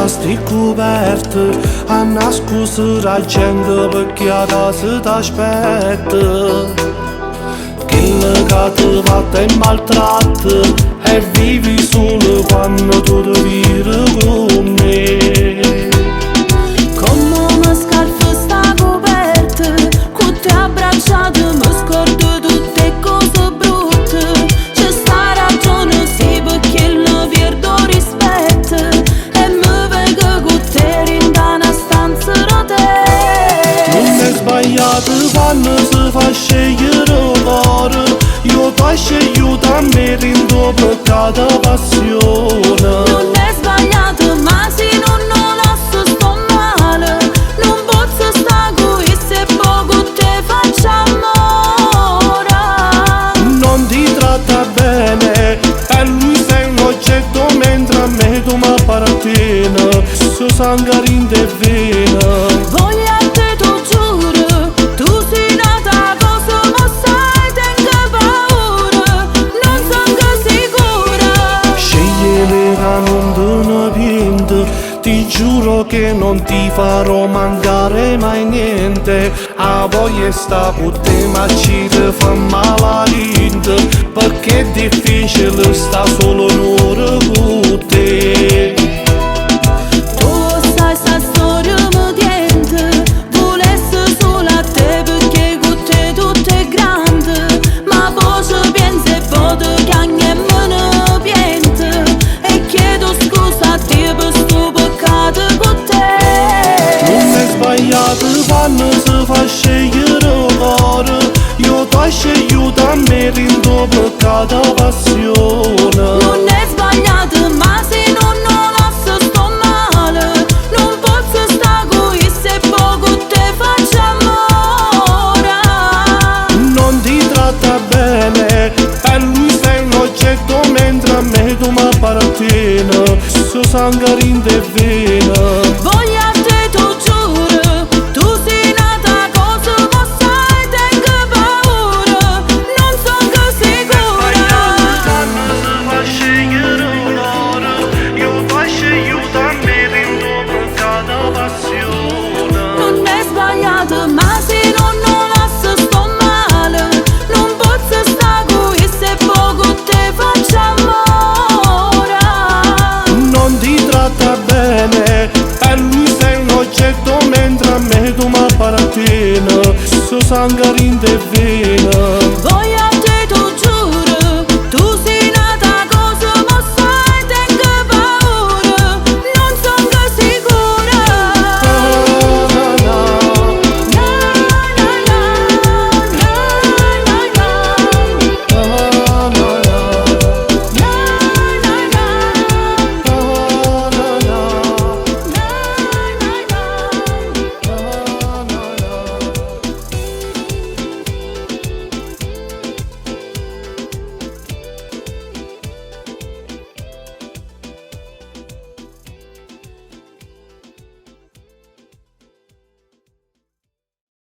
sta scoperta a nascondere la gente perché a casa t'aspetta. Quello che ti fatta e maltratta e vivi solo quando tu ti viri con me. Come mi scalfo sta coperta, con te abbracciate mi scordo tutte cose brutte. C'è sta ragione sì perché lo perdo rispetto e mi vengo con te in una stanza da te. Non è sbagliato quando si fa scegliere l'oro. Io ti ho scegliuto a me rindo peccato passione. Non è sbagliato ma se non lo lascio sto male. Non posso sta qui se poco te facciamo ora. Non ti tratta bene, per lui sei un oggetto mentre a me tu mi appartieni. Su sangue rinde vena. Voglio a te tu giuro, tu sei nata cosa ma sai tengo paura. Non sono sicura. Scegliere che non te ne pente, ti giuro che non ti farò mancare mai niente. A voglia sta con te ma ci ti fa male a rinde, perché è difficile sta solo un'ora con te. Tu sai sta storia mi tiente, volessi solo a te perché con te tutto è grande. Ma poi ci penso e voto che anche me ne piente e chiedo scusa a te per sto peccato con te. Non è sbagliato quando si fa scegliere l'oro. Io ti ho scegliuto a me rindo peccato passione. Non è sbagliato ma se non lo lascio sto male. Non posso sta qui se poco te facciamo ora. Non ti tratta bene, per lui sei un oggetto mentre a me tu mi appartieni. Su sangue rinde vena. Voglio a te tu giuro, tu sei nata cosa ma sai tengo paura. Non sono sicura. Quando si fa scegliere l'oro, io ti ho scegliuto a me rindo peccato passione. Non è sbagliato ma se non lo lascio sto male. Non posso sta qui se poco te facciamo ora. Non ti tratta bene, per lui sei un oggetto mentre a me tu mi appartieni. Su sangue rinde vena. Voglio